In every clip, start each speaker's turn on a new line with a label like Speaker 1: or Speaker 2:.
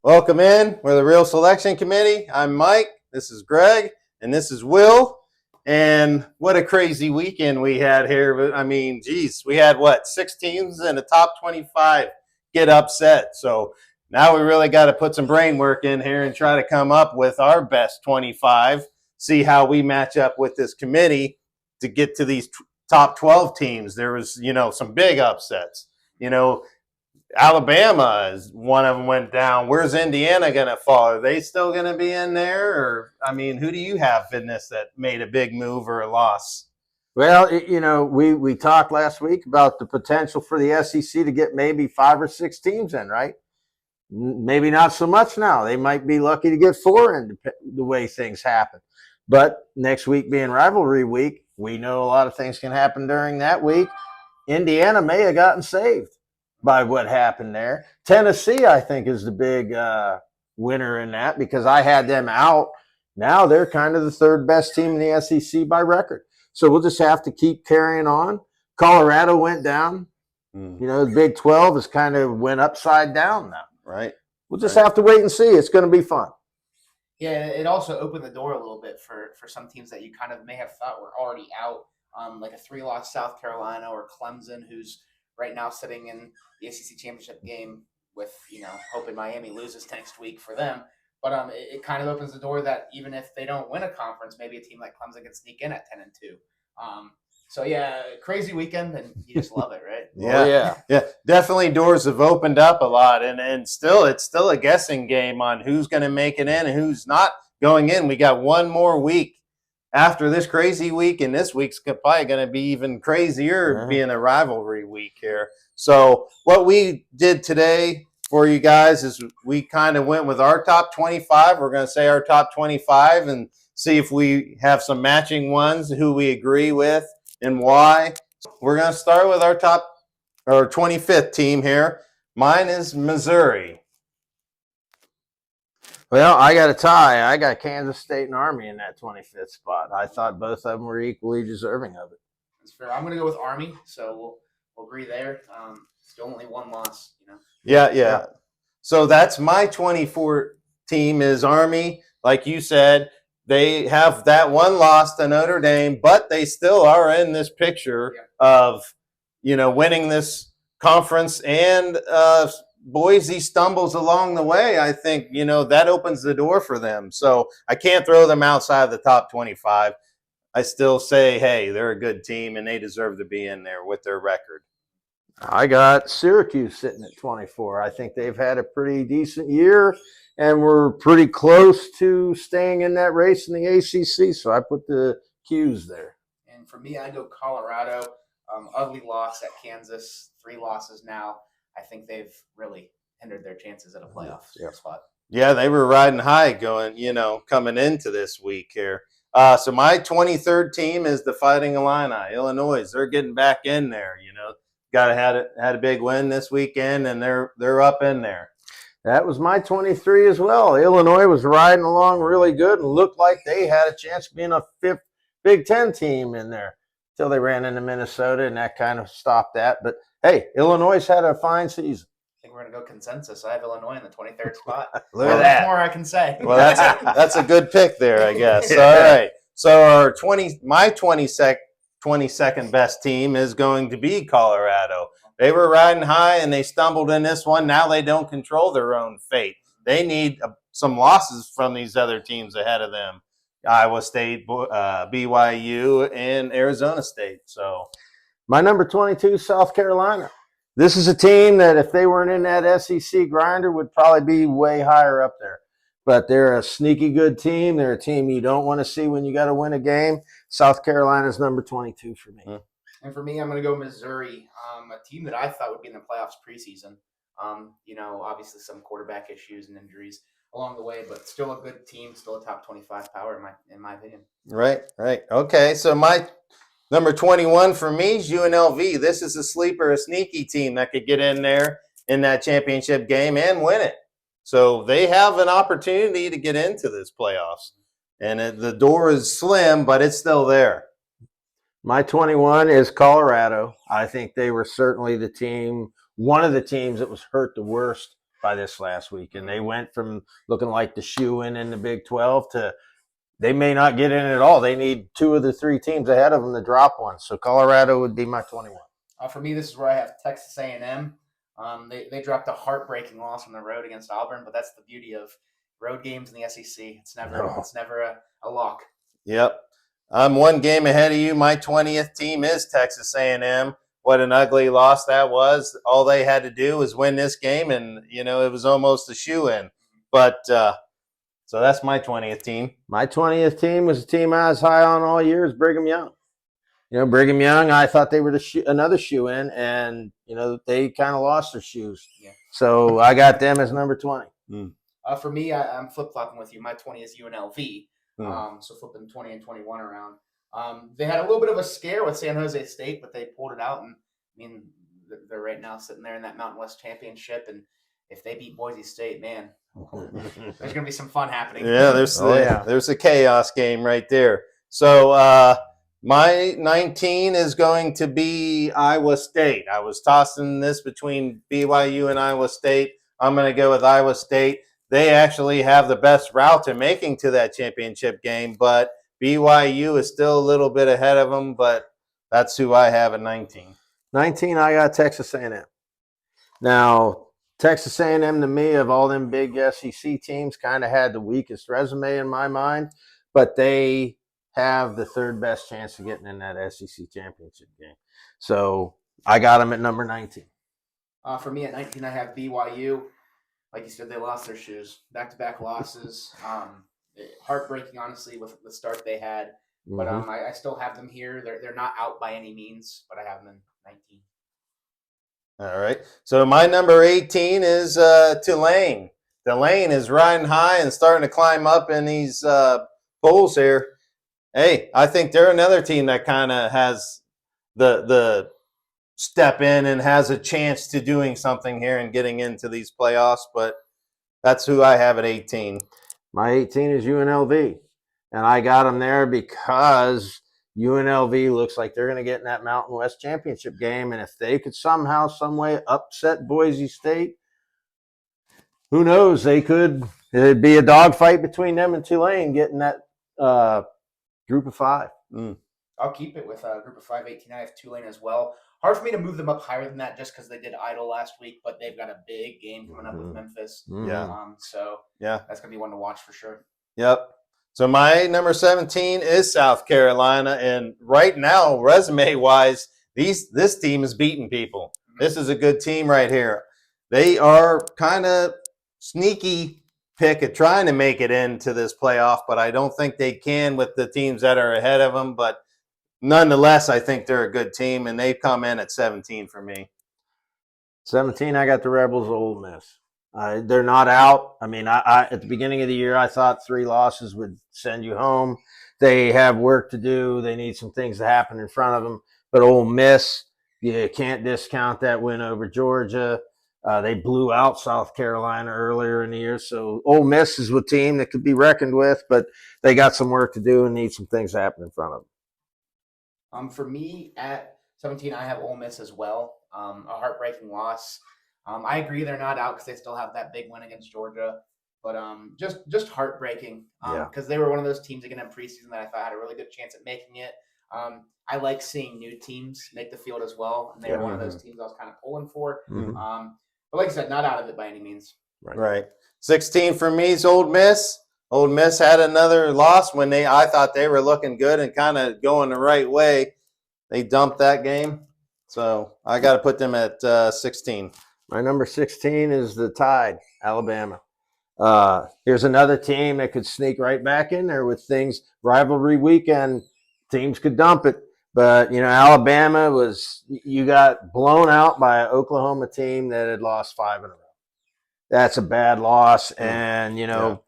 Speaker 1: Welcome in. We're the Real Selection Committee. I'm Mike. This is Greg. And this is Will. And what a crazy weekend we had here. I mean, geez, we had 6 teams in the top 25 get upset. So now we really got to put some brain work in here and try to come up with our best 25, see how we match up with this committee to get to these top 12 teams. There was, some big upsets. Alabama is one of them went down. Where's Indiana going to fall? Are they still going to be in there? Or, who do you have in this that made a big move or a loss?
Speaker 2: Well, we talked last week about the potential for the SEC to get maybe 5 or 6 teams in, right? Maybe not so much now. They might be lucky to get 4 in the way things happen. But next week being rivalry week, we know a lot of things can happen during that week. Indiana may have gotten saved by what happened there. Tennessee, I think, is the big winner in that because I had them out. Now they're kind of the 3rd best team in the SEC by record. So we'll just have to keep carrying on. Colorado went down. The Big 12 has kind of went upside down now.
Speaker 1: Right.
Speaker 2: We'll just have to wait and see. It's going to be fun.
Speaker 3: Yeah, it also opened the door a little bit for some teams that you kind of may have thought were already out, like a 3-loss South Carolina or Clemson, who's right now sitting in the SEC championship game with, hoping Miami loses next week for them. But it kind of opens the door that even if they don't win a conference, maybe a team like Clemson can sneak in at 10-2. So yeah, crazy weekend, and you just love it, right?
Speaker 1: Yeah. Definitely doors have opened up a lot, and still it's still a guessing game on who's going to make it in and who's not going in. We got one more week after this crazy week, and this week's probably going to be even crazier, being a rivalry week here. So what we did today for you guys is we kind of went with our top 25. We're going to say our top 25 and see if we have some matching ones, who we agree with and why. We're going to start with our 25th team here. Mine is Missouri.
Speaker 2: Well, I got a tie. I got Kansas State and Army in that 25th spot. I thought both of them were equally deserving of it.
Speaker 3: That's fair. I'm going to go with Army, so we'll agree there. Still only one loss,
Speaker 1: Yeah. So that's my 24 team is Army. Like you said, they have that one loss to Notre Dame, but they still are in this picture of, winning this conference, and Boise stumbles along the way. I think, that opens the door for them. So I can't throw them outside of the top 25. I still say, hey, they're a good team and they deserve to be in there with their record.
Speaker 2: I got Syracuse sitting at 24. I think they've had a pretty decent year, and we're pretty close to staying in that race in the ACC. So I put the Qs there.
Speaker 3: And for me, I go Colorado. Ugly loss at Kansas, 3 losses now. I think they've really hindered their chances at a playoff spot.
Speaker 1: Yeah, they were riding high coming into this week here. So my 23rd team is the Fighting Illini. Illinois, they're getting back in there, had a big win this weekend, and they're up in there.
Speaker 2: That was my 23 as well. Illinois was riding along really good and looked like they had a chance of being a 5th Big Ten team in there until they ran into Minnesota, and that kind of stopped that. But hey, Illinois had a fine season.
Speaker 3: I think we're going to go consensus. I have Illinois in the 23rd spot.
Speaker 1: Look at that.
Speaker 3: More I can say.
Speaker 1: Well, that's a good pick there, I guess. All right. So my 22nd best team is going to be Colorado. They were riding high and they stumbled in this one. Now they don't control their own fate. They need some losses from these other teams ahead of them. Iowa State, BYU, and Arizona State. So
Speaker 2: my number 22, South Carolina. This is a team that if they weren't in that SEC grinder would probably be way higher up there. But they're a sneaky good team. They're a team you don't want to see when you got to win a game. South Carolina's number 22 for me.
Speaker 3: And for me, I'm going to go Missouri, a team that I thought would be in the playoffs preseason. Obviously some quarterback issues and injuries along the way, but still a good team, still a top 25 power in my opinion.
Speaker 1: Right. Okay, so my number 21 for me is UNLV. This is a sleeper, a sneaky team that could get in there in that championship game and win it. So they have an opportunity to get into this playoffs. And the door is slim, but it's still there.
Speaker 2: My 21 is Colorado. I think they were certainly the team, one of the teams that was hurt the worst by this last week, and they went from looking like the shoe-in the Big 12 to they may not get in at all. They need 2 of the 3 teams ahead of them to drop one. So Colorado would be my 21.
Speaker 3: For me, this is where I have Texas A&M. They dropped a heartbreaking loss on the road against Auburn, but that's the beauty of road games in the SEC. It's never a lock.
Speaker 1: Yep. I'm 1 game ahead of you. My 20th team is Texas A&M. What an ugly loss that was. All they had to do was win this game, and, it was almost a shoe-in. But so that's my 20th team.
Speaker 2: My 20th team was a team I was high on all year is Brigham Young. Brigham Young, I thought they were another shoe-in, and, they kind of lost their shoes.
Speaker 3: Yeah.
Speaker 2: So I got them as number 20.
Speaker 3: For me, I'm flip-flopping with you. My 20 is UNLV. So flipping 20 and 21 around. They had a little bit of a scare with San Jose State, but they pulled it out. And they're right now sitting there in that Mountain West Championship. And if they beat Boise State, man, there's going to be some fun happening.
Speaker 1: Yeah, there's a chaos game right there. So my 19 is going to be Iowa State. I was tossing this between BYU and Iowa State. I'm going to go with Iowa State. They actually have the best route to making to that championship game, but BYU is still a little bit ahead of them, but that's who I have at 19.
Speaker 2: 19, I got Texas A&M. Now, Texas A&M to me, of all them big SEC teams, kind of had the weakest resume in my mind, but they have the 3rd best chance of getting in that SEC championship game. So I got them at number 19.
Speaker 3: For me at 19, I have BYU. Like you said, they lost their shoes. Back-to-back losses. Heartbreaking, honestly, with the start they had. But I still have them here. They're not out by any means, but I have them in 19.
Speaker 1: All right. So my number 18 is Tulane. Tulane is riding high and starting to climb up in these polls here. Hey, I think they're another team that kind of has the step in and has a chance to doing something here and getting into these playoffs, but that's who I have at 18.
Speaker 2: My 18 is UNLV, and I got them there because UNLV looks like they're going to get in that Mountain West Championship game, and if they could somehow, some way upset Boise State, who knows? It'd be a dogfight between them and Tulane getting that group of 5.
Speaker 3: I'll keep it with group of 5, 18. I have Tulane as well. Hard for me to move them up higher than that just because they did idle last week, but they've got a big game coming up with Memphis.
Speaker 1: Yeah.
Speaker 3: So
Speaker 1: yeah,
Speaker 3: that's going to be one to watch for sure.
Speaker 1: Yep. So my number 17 is South Carolina, and right now, resume-wise, this team is beating people. This is a good team right here. They are kind of sneaky pick at trying to make it into this playoff, but I don't think they can with the teams that are ahead of them. But nonetheless, I think they're a good team, and they've come in at 17 for me.
Speaker 2: 17, I got the Rebels, Ole Miss. They're not out. I mean, I at the beginning of the year, I thought 3 losses would send you home. They have work to do. They need some things to happen in front of them. But Ole Miss, you can't discount that win over Georgia. They blew out South Carolina earlier in the year. So Ole Miss is a team that could be reckoned with, but they got some work to do and need some things to happen in front of them.
Speaker 3: For me, at 17, I have Ole Miss as well. A heartbreaking loss. I agree they're not out because they still have that big win against Georgia, but just heartbreaking because they were one of those teams again in preseason that I thought had a really good chance at making it. I like seeing new teams make the field as well, and they were one of those teams I was kind of pulling for. But like I said, not out of it by any means.
Speaker 1: Right. 16 for me is Ole Miss. Ole Miss had another loss when I thought they were looking good and kind of going the right way. They dumped that game. So I got to put them at 16.
Speaker 2: My number 16 is the Tide, Alabama. Here's another team that could sneak right back in there with things. Rivalry weekend, teams could dump it. But, Alabama you got blown out by an Oklahoma team that had lost 5 in a row. That's a bad loss. And,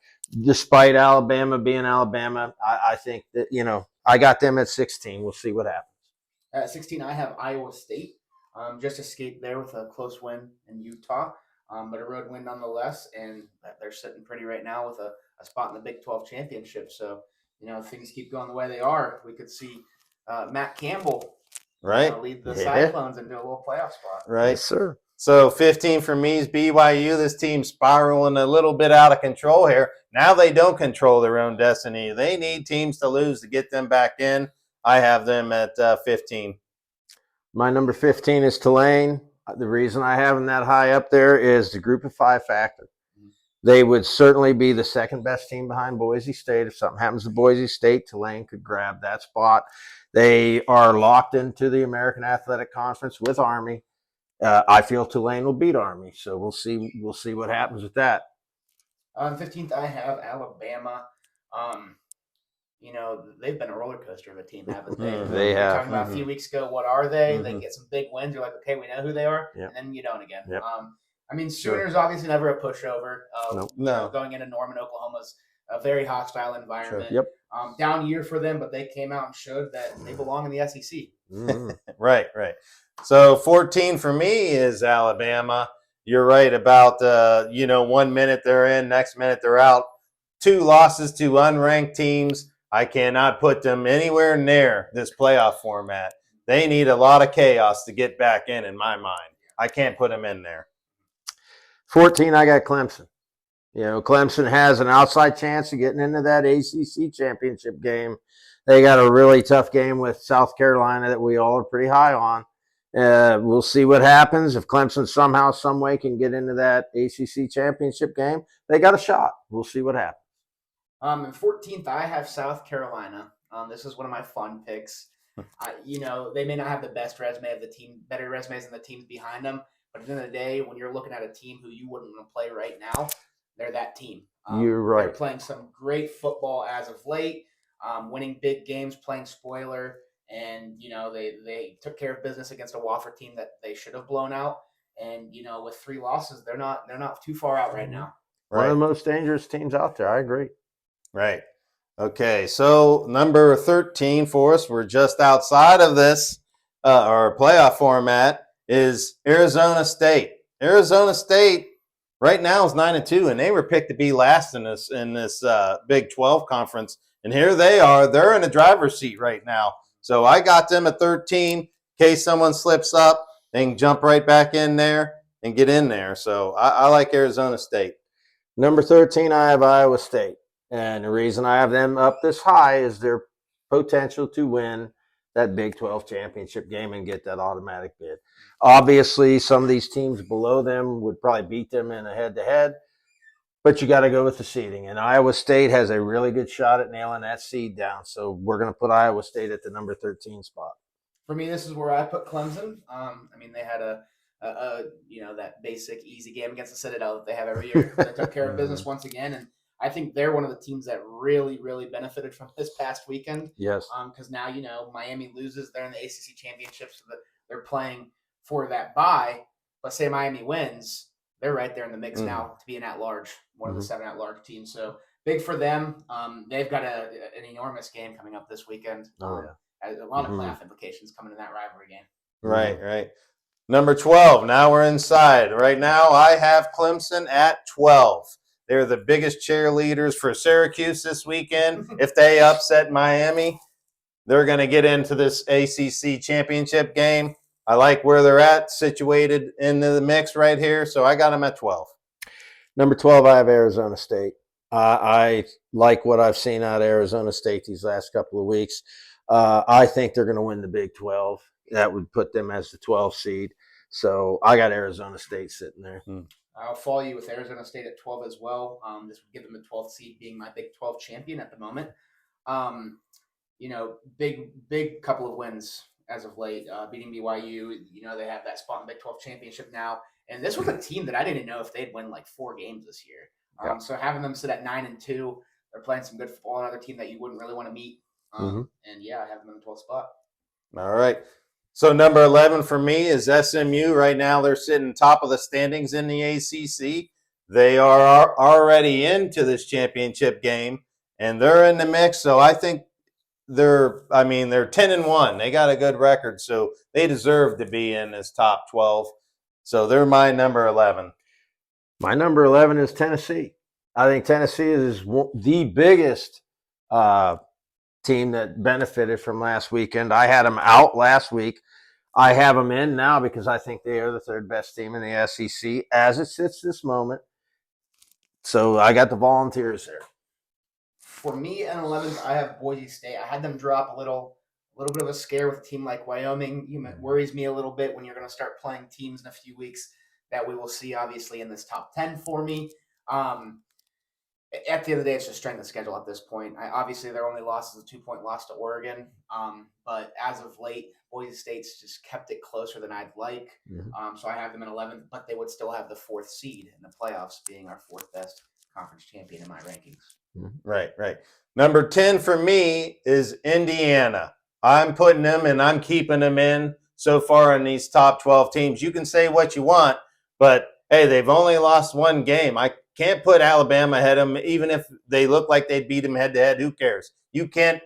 Speaker 2: despite Alabama being Alabama, I think that, I got them at 16. We'll see what happens.
Speaker 3: At 16, I have Iowa State. Just escaped there with a close win in Utah, but a road win nonetheless. And they're sitting pretty right now with a spot in the Big 12 championship. So, if things keep going the way they are, we could see Matt Campbell lead the Cyclones into a little playoff spot.
Speaker 1: Right.
Speaker 2: Yes, sir.
Speaker 1: So 15 for me is BYU. This team's spiraling a little bit out of control here. Now they don't control their own destiny. They need teams to lose to get them back in. I have them at 15.
Speaker 2: My number 15 is Tulane. The reason I have them that high up there is the group of five factor. They would certainly be the second best team behind Boise State. If something happens to Boise State, Tulane could grab that spot. They are locked into the American Athletic Conference with Army. I feel Tulane will beat Army, so we'll see. We'll see what happens with that.
Speaker 3: On 15th, I have Alabama. They've been a roller coaster of a team, haven't they?
Speaker 2: They
Speaker 3: We were
Speaker 2: have.
Speaker 3: talking about a few weeks ago, what are they? They get some big wins. You're like, okay, we know who they are,
Speaker 2: Yep.
Speaker 3: and then you don't again.
Speaker 2: Yep.
Speaker 3: Sooners obviously never a pushover.
Speaker 2: Nope.
Speaker 1: No.
Speaker 3: Going into Norman, Oklahoma's a very hostile environment.
Speaker 2: Yep.
Speaker 3: Down year for them, but they came out and showed that they belong in the SEC.
Speaker 1: Right. So 14 for me is Alabama. You're right about 1 minute they're in, next minute they're out. 2 losses to unranked teams. I cannot put them anywhere near this playoff format. They need a lot of chaos to get back in my mind. I can't put them in there.
Speaker 2: 14, I got Clemson. Clemson has an outside chance of getting into that ACC championship game. They got a really tough game with South Carolina that we all are pretty high on. We'll see what happens. If Clemson somehow, some way can get into that ACC championship game, they got a shot. We'll see what happens.
Speaker 3: In 14th, I have South Carolina. This is one of my fun picks. They may not have the best resume of the team, better resumes than the teams behind them. But at the end of the day, when you're looking at a team who you wouldn't want to play right now, they're that team.
Speaker 2: You're right.
Speaker 3: They're playing some great football as of late, winning big games, playing spoiler, and they took care of business against a Wofford team that they should have blown out. And with 3 losses, they're not too far out right now.
Speaker 2: One of the most dangerous teams out there. I agree.
Speaker 1: Right. Okay, so number 13 for us, we're just outside of this, our playoff format, is Arizona State. Arizona State right now is 9-2, and they were picked to be last in this Big 12 conference. And here they are. They're in the driver's seat right now. So I got them at 13. In case someone slips up, they can jump right back in there and get in there. So I like Arizona State.
Speaker 2: Number 13, I have Iowa State. And the reason I have them up this high is their potential to win that Big 12 championship game and get that automatic bid. Obviously, some of these teams below them would probably beat them in a head-to-head, but you got to go with the seeding. And Iowa State has a really good shot at nailing that seed down. So we're going to put Iowa State at the number 13 spot.
Speaker 3: For me, this is where I put Clemson. They had that basic easy game against the Citadel that they have every year. They took care of business once again, and I think they're one of the teams that really, really benefited from this past weekend.
Speaker 2: Yes.
Speaker 3: Because now, Miami loses. They're in the ACC championship, so that they're playing for that bye. But say Miami wins, they're right there in the mix now to be an at-large, one of the 7 at-large teams. So big for them. They've got an enormous game coming up this weekend.
Speaker 2: Oh, yeah.
Speaker 3: A lot of playoff implications coming in that rivalry game.
Speaker 1: Right. Number 12, now we're inside. Right now I have Clemson at 12. They're the biggest cheerleaders for Syracuse this weekend. If they upset Miami, they're going to get into this ACC championship game. I like where they're at, situated in the mix right here, so I got them at 12.
Speaker 2: Number 12, I have Arizona State. I like what I've seen out of Arizona State these last couple of weeks. I think they're going to win the Big 12. That would put them as the 12th seed. So I got Arizona State sitting there.
Speaker 3: I'll follow you with Arizona State at 12 as well. This would give them the 12th seed, being my Big 12 champion at the moment. Big couple of wins as of late, beating BYU. They have that spot in the Big 12 championship now. And this was a team that I didn't know if they'd win like 4 games this year. So having them sit at 9-2, they're playing some good football. Another team that you wouldn't really want to meet. And I have them in the 12th spot.
Speaker 1: All right. So number 11 for me is SMU. Right now they're sitting top of the standings in the ACC. They are already into this championship game, and they're in the mix. So I think they're 10-1. They got a good record, so they deserve to be in this top 12. So they're my number 11.
Speaker 2: My number 11 is Tennessee. I think Tennessee is the biggest team that benefited from last weekend. I had them out last week. I have them in now because I think they are the third best team in the SEC as it sits this moment. So I got the Volunteers there.
Speaker 3: For me, in 11th, I have Boise State. I had them drop a little bit of a scare with a team like Wyoming. Worries me a little bit when you're going to start playing teams in a few weeks that we will see, obviously, in this top 10 for me. At the end of the day, it's just strength of schedule at this point. Obviously, their only loss is a 2-point loss to Oregon. But as of late, Boise State's just kept it closer than I'd like. So I have them in 11th, but they would still have the 4th seed in the playoffs, being our 4th best conference champion in my rankings.
Speaker 1: Right. Number 10 for me is Indiana. I'm putting them and I'm keeping them in so far in these top 12 teams. You can say what you want, but hey, they've only lost one game. I can't put Alabama ahead of them, even if they look like they'd beat them head to head. Who cares? You can't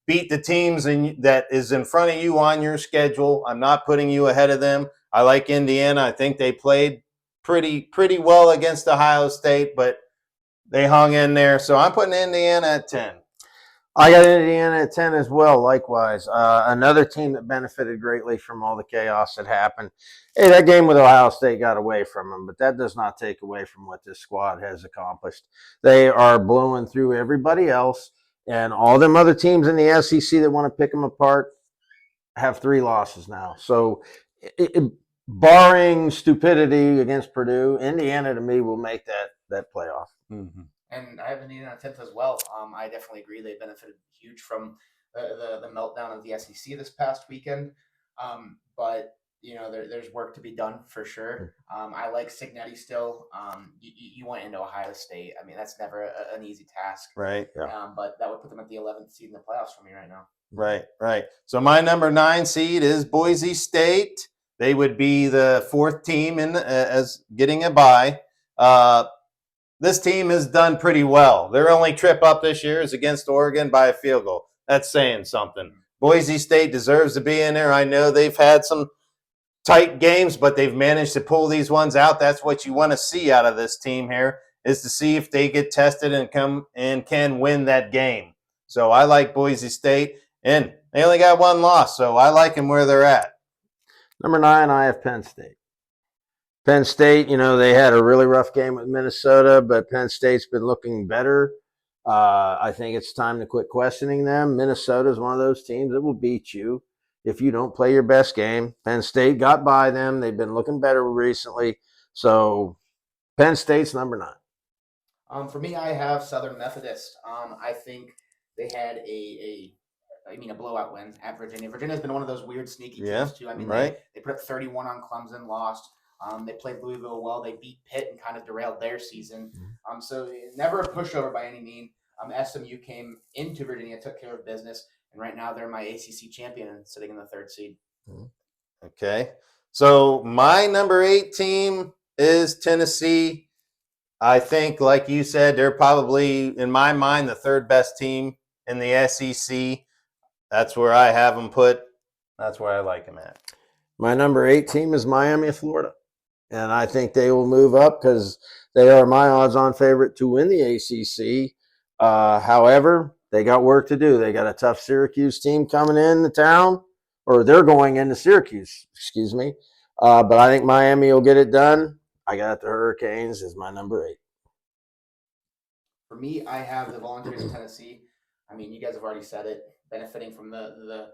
Speaker 1: beat the teams that is in front of you on your schedule. I'm not putting you ahead of them. I like Indiana. I think they played pretty well against Ohio State, but they hung in there. So I'm putting Indiana at 10.
Speaker 2: I got Indiana at 10 as well, likewise. Another team that benefited greatly from all the chaos that happened. Hey, that game with Ohio State got away from them, but that does not take away from what this squad has accomplished. They are blowing through everybody else, and all them other teams in the SEC that want to pick them apart have 3 losses now. So barring stupidity against Purdue, Indiana to me will make that playoff.
Speaker 3: And I have Indiana 10th as well. I definitely agree. They benefited huge from the meltdown of the SEC this past weekend. But, there's work to be done for sure. I like Signetti still. You went into Ohio State. I mean, that's never an easy task.
Speaker 1: Right.
Speaker 2: Yeah.
Speaker 3: But that would put them at the 11th seed in the playoffs for me right now.
Speaker 1: Right. So my number 9 seed is Boise State. They would be the 4th team as getting a bye. This team has done pretty well. Their only trip up this year is against Oregon by a field goal. That's saying something. Boise State deserves to be in there. I know they've had some tight games, but they've managed to pull these ones out. That's what you want to see out of this team here, is to see if they get tested and come and can win that game. So I like Boise State, and they only got 1 loss, so I like them where they're at.
Speaker 2: Number 9, I have Penn State. Penn State, they had a really rough game with Minnesota, but Penn State's been looking better. I think it's time to quit questioning them. Minnesota is one of those teams that will beat you if you don't play your best game. Penn State got by them. They've been looking better recently. So Penn State's number 9.
Speaker 3: For me, I have Southern Methodist. I think they had a blowout win at Virginia. Virginia's been one of those weird, sneaky teams, too. I mean,
Speaker 1: right.
Speaker 3: They put up 31 on Clemson, lost. They played Louisville well. They beat Pitt and kind of derailed their season. So never a pushover by any means. SMU came into Virginia, took care of business, and right now they're my ACC champion and sitting in the 3rd seed.
Speaker 1: Okay. So my number 8 team is Tennessee. I think, like you said, they're probably, in my mind, the 3rd best team in the SEC. That's where I have them put. That's where I like them at.
Speaker 2: My number 8 team is Miami of Florida. And I think they will move up because they are my odds-on favorite to win the ACC. However, they got work to do. They got a tough Syracuse team coming into town, or they're going into Syracuse, excuse me. But I think Miami will get it done. I got the Hurricanes as my number 8.
Speaker 3: For me, I have the Volunteers of Tennessee. I mean, you guys have already said it, benefiting from the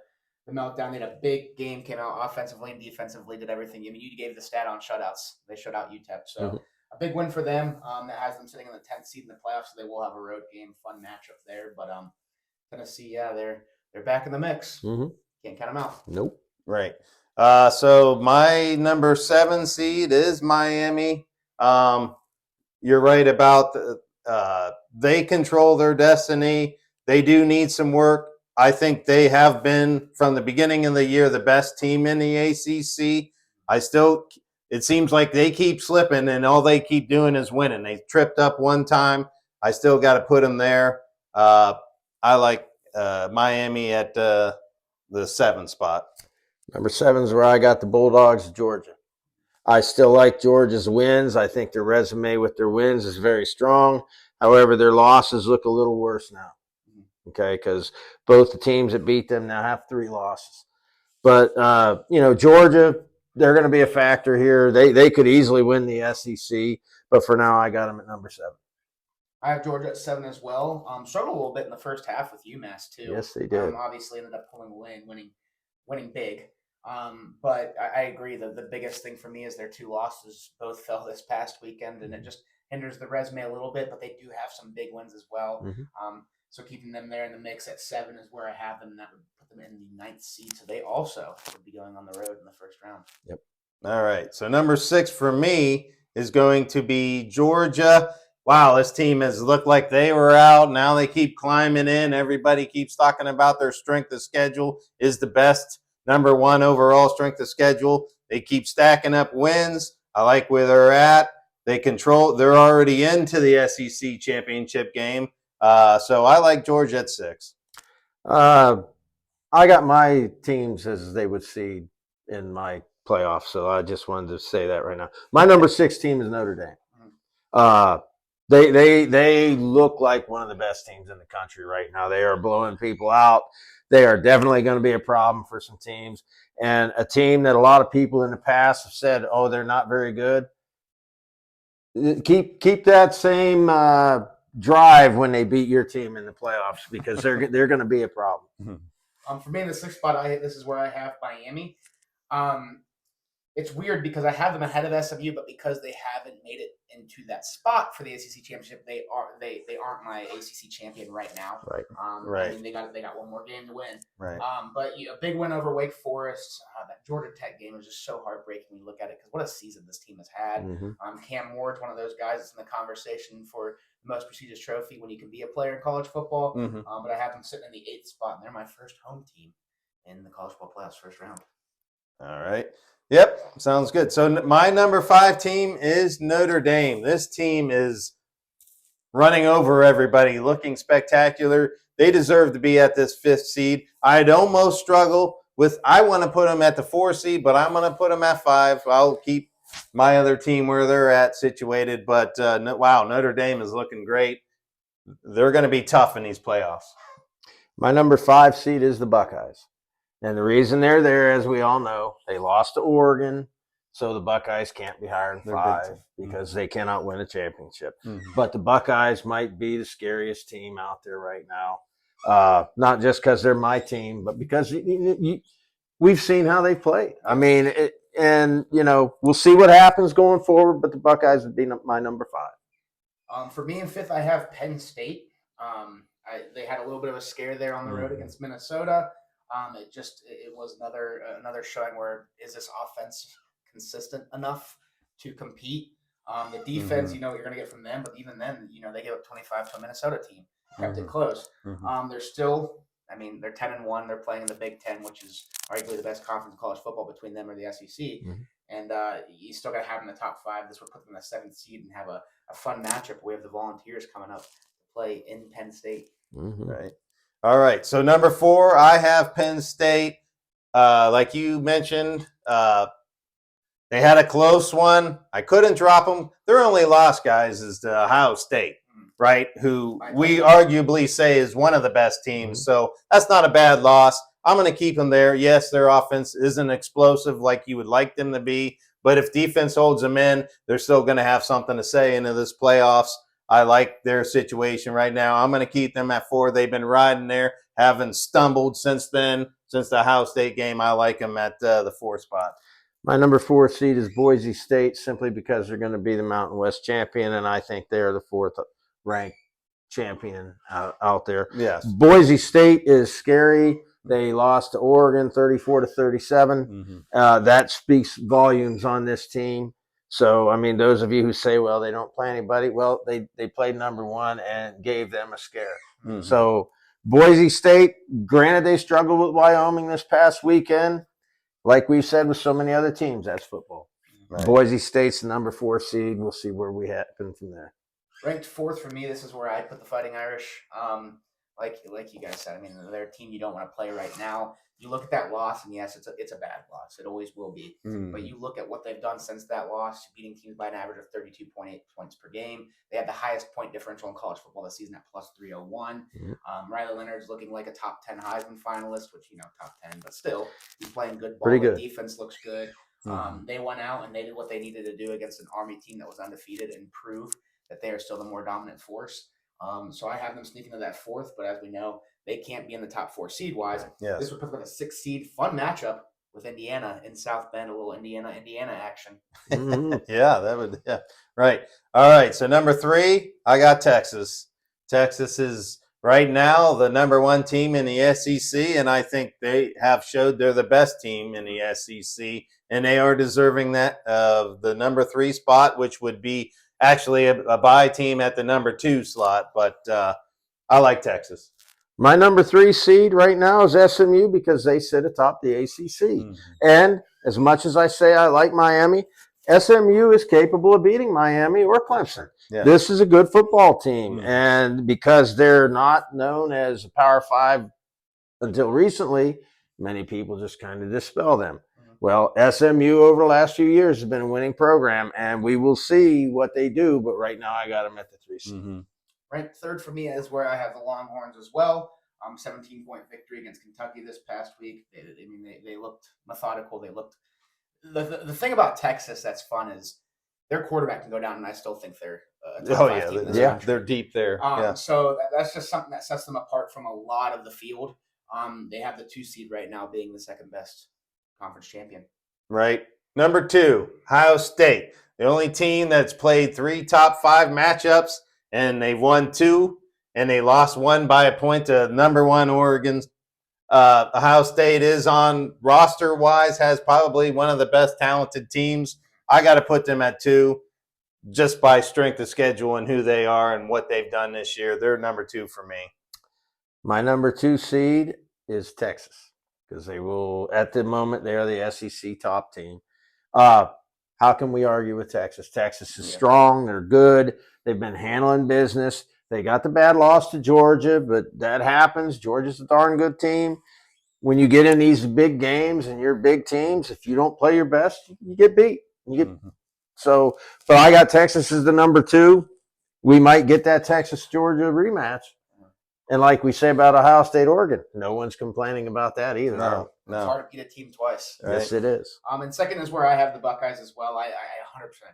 Speaker 3: meltdown. They had a big game, came out offensively and defensively, did everything. I mean, you gave the stat on shutouts. They shut out UTEP. So a big win for them. That has them sitting in the 10th seed in the playoffs, so they will have a road game, fun matchup there. But Tennessee, they're back in the mix. Can't count them out.
Speaker 2: Nope.
Speaker 1: Right. So my number 7 seed is Miami. You're right about they control their destiny. They do need some work. I think they have been, from the beginning of the year, the best team in the ACC. It seems like they keep slipping, and all they keep doing is winning. They tripped up one time. I still got to put them there. I like Miami at the 7th spot.
Speaker 2: Number 7 is where I got the Bulldogs, Georgia. I still like Georgia's wins. I think their resume with their wins is very strong. However, their losses look a little worse now. Okay, because both the teams that beat them now have 3 losses. But Georgia, they're going to be a factor here. They could easily win the SEC, but for now, I got them at number 7.
Speaker 3: I have Georgia at 7 as well. Struggled a little bit in the first half with UMass too.
Speaker 2: Yes, they did.
Speaker 3: Obviously ended up winning big. But I agree that the biggest thing for me is their 2 losses both fell this past weekend, and it just hinders the resume a little bit. But they do have some big wins as well. So keeping them there in the mix at 7 is where I have them, and that would put them in the 9th seed. So they also would be going on the road in the first round.
Speaker 2: Yep.
Speaker 1: All right. So number 6 for me is going to be Georgia. Wow, this team has looked like they were out. Now they keep climbing in. Everybody keeps talking about their strength of schedule is the best number 1 overall strength of schedule. They keep stacking up wins. I like where they're at. They're already into the SEC championship game. So I like Georgia at 6.
Speaker 2: I got my teams as they would seed in my playoffs, so I just wanted to say that right now. My number 6 team is Notre Dame. They look like one of the best teams in the country right now. They are blowing people out. They are definitely going to be a problem for some teams, and a team that a lot of people in the past have said, "Oh, they're not very good." Keep that same drive when they beat your team in the playoffs, because they're going to be a problem.
Speaker 3: For me in the 6th spot, this is where I have Miami. It's weird because I have them ahead of SMU, but because they haven't made it into that spot for the ACC championship, they aren't my ACC champion right now.
Speaker 2: Right.
Speaker 1: Right.
Speaker 3: I mean, they got one more game to win.
Speaker 1: Right.
Speaker 3: But a big win over Wake Forest. That Georgia Tech game was just so heartbreaking when you look at it, because what a season this team has had. Cam Ward's one of those guys that's in the conversation for the most prestigious trophy when you can be a player in college football. But I have them sitting in the 8th spot, and they're my first home team in the college football playoffs first round.
Speaker 1: All right. Yep, sounds good. So my number 5 team is Notre Dame. This team is running over everybody, looking spectacular. They deserve to be at this 5th seed. I'd almost struggle with, I want to put them at the 4 seed, but I'm going to put them at 5. I'll keep my other team where they're at situated. But, wow, Notre Dame is looking great. They're going to be tough in these playoffs.
Speaker 2: My number 5 seed is the Buckeyes. And the reason they're there, as we all know, they lost to Oregon, so the Buckeyes can't be higher than 5 because they cannot win a championship. But the Buckeyes might be the scariest team out there right now, not just because they're my team, but because we've seen how they play. I mean, we'll see what happens going forward, but the Buckeyes would be my number 5.
Speaker 3: For me in 5th, I have Penn State. They had a little bit of a scare there on the road against Minnesota. It was another showing where is this offense consistent enough to compete? The defense, you know what you're going to get from them, but even then, they gave up 25 to a Minnesota team, kept it close. They're still, they're 10-1. They're playing in the Big Ten, which is arguably the best conference in college football between them or the SEC. And you still got to have them in the top 5. This would put them in the 7th seed and have a fun matchup. We have the Volunteers coming up to play in Penn State.
Speaker 1: Right. All right. So number 4, I have Penn State. Like you mentioned, they had a close one. I couldn't drop them. Their only loss, guys, is to Ohio State, right? Who we arguably say is one of the best teams. So that's not a bad loss. I'm going to keep them there. Yes, their offense isn't explosive like you would like them to be, but if defense holds them in, they're still going to have something to say into this playoffs. I like their situation right now. I'm going to keep them at 4. They've been riding there, haven't stumbled since then, since the Ohio State game. I like them at the 4 spot.
Speaker 2: My number 4 seed is Boise State, simply because they're going to be the Mountain West champion, and I think they're the 4th ranked champion out there.
Speaker 1: Yes.
Speaker 2: Boise State is scary. They lost to Oregon 34-37. That speaks volumes on this team. So, those of you who say, well, they don't play anybody, well, they played number 1 and gave them a scare. So, Boise State, granted they struggled with Wyoming this past weekend. Like we've said with so many other teams, that's football. Right. Boise State's the number 4 seed. We'll see where we happen from there.
Speaker 3: Ranked 4th for me, this is where I put the Fighting Irish. like you guys said, I mean, they're a team you don't want to play right now. You look at that loss, and yes, it's a bad loss. It always will be. But you look at what they've done since that loss, beating teams by an average of 32.8 points per game. They had the highest point differential in college football this season at plus 301. Riley Leonard's looking like a top 10 Heisman finalist, which, top 10, but still, he's playing good ball.
Speaker 2: Pretty good.
Speaker 3: The defense looks good. They went out and they did what they needed to do against an Army team that was undefeated and prove that they are still the more dominant force. So I have them sneaking to that fourth, but as we know, they can't be in the top 4 seed wise.
Speaker 1: Yes.
Speaker 3: This would put them at a 6 seed. Fun matchup with Indiana in South Bend, a little Indiana action.
Speaker 1: Yeah, that would. Yeah, right. All right. So number 3, I got Texas. Texas is right now the number 1 team in the SEC, and I think they have showed they're the best team in the SEC, and they are deserving that of the number 3 spot, which would be actually a bye team at the number 2 slot. But I like Texas.
Speaker 2: My number 3 seed right now is SMU because they sit atop the ACC. And as much as I say I like Miami, SMU is capable of beating Miami or Clemson.
Speaker 1: Yeah.
Speaker 2: This is a good football team. And because they're not known as a Power 5 until recently, many people just kind of dispel them. Well, SMU over the last few years has been a winning program, and we will see what they do. But right now I got them at the 3 seed.
Speaker 3: Ranked third for me is where I have the Longhorns as well. 17-point victory against Kentucky this past week. They looked methodical. They looked. The thing about Texas that's fun is their quarterback can go down, and I still think they're a top 5 team in this country.
Speaker 1: They're deep there.
Speaker 3: So that's just something that sets them apart from a lot of the field. They have the 2 seed right now, being the second best conference champion.
Speaker 1: Right. Number 2, Ohio State, the only team that's played 3 top 5 matchups. And they've won 2, and they lost 1 by a point to number 1 Oregon. Ohio State is on roster-wise, has probably one of the best talented teams. I got to put them at 2 just by strength of schedule and who they are and what they've done this year. They're number 2 for me.
Speaker 2: My number 2 seed is Texas because they will, at the moment, they are the SEC top team. How can we argue with Texas? Texas is strong. They're good. They've been handling business. They got the bad loss to Georgia, but that happens. Georgia's a darn good team. When you get in these big games and you're big teams, if you don't play your best, you get beat. So, but I got Texas as the number 2. We might get that Texas-Georgia rematch. And like we say about Ohio State, Oregon, no one's complaining about that either.
Speaker 1: No.
Speaker 3: It's hard to beat a team twice.
Speaker 2: Yes, it is.
Speaker 3: And second is where I have the Buckeyes as well. I 100%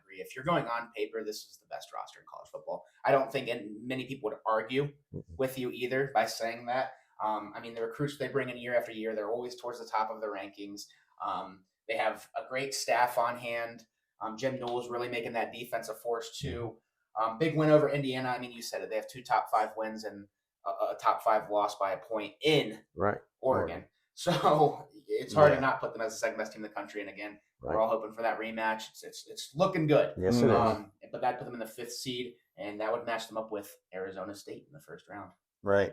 Speaker 3: agree. If you're going on paper, this is the best roster in college football. I don't think many people would argue with you either by saying that. The recruits they bring in year after year, they're always towards the top of the rankings. They have a great staff on hand. Jim Newell's really making that defensive force too. Big win over Indiana. You said it. They have 2 top 5 wins and a top 5 loss by a point in Oregon. So it's hard to not put them as the second best team in the country. And again, we're all hoping for that rematch. It's looking good.
Speaker 2: Yes, it is.
Speaker 3: But that put them in the 5th seed, and that would match them up with Arizona State in the first round.
Speaker 1: Right.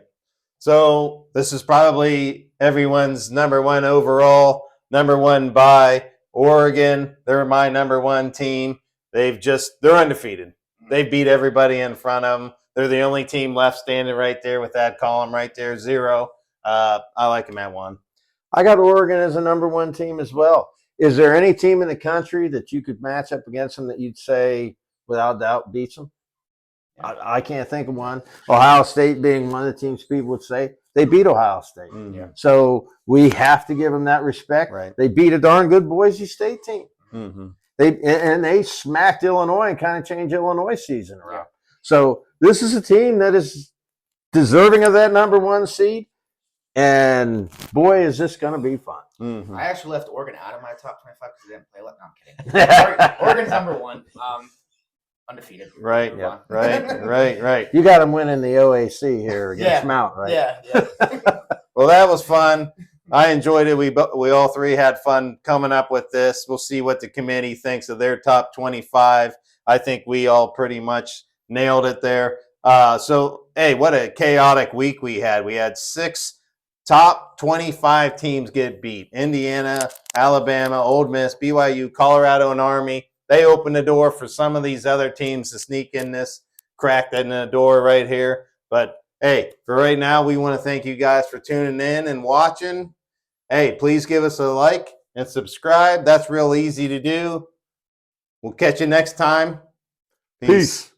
Speaker 1: So this is probably everyone's number 1 overall, number 1 by Oregon. They're my number 1 team. They're undefeated. They beat everybody in front of them. They're the only team left standing right there with that column right there, 0. I like them at 1.
Speaker 2: I got Oregon as a number 1 team as well. Is there any team in the country that you could match up against them that you'd say, without doubt, beats them? I can't think of one. Ohio State being one of the teams people would say, they beat Ohio State. So we have to give them that respect.
Speaker 1: Right.
Speaker 2: They beat a darn good Boise State team. They smacked Illinois and kind of changed Illinois' season around. So this is a team that is deserving of that number 1 seed. And boy, is this going to be fun.
Speaker 3: I actually left Oregon out of my top 25 because they didn't play. No, I'm kidding. Oregon's number 1. Undefeated.
Speaker 1: Right.
Speaker 2: You got them winning the OAC here against Mount, right?
Speaker 3: Yeah.
Speaker 1: Well, that was fun. I enjoyed it. We all 3 had fun coming up with this. We'll see what the committee thinks of their top 25. I think we all pretty much nailed it there. So, hey, what a chaotic week we had. We had 6 top 25 teams get beat. Indiana, Alabama, Ole Miss, BYU, Colorado, and Army. They opened the door for some of these other teams to sneak in this crack in the door right here. But hey, for right now, we want to thank you guys for tuning in and watching. Hey, please give us a like and subscribe. That's real easy to do. We'll catch you next time.
Speaker 2: Peace.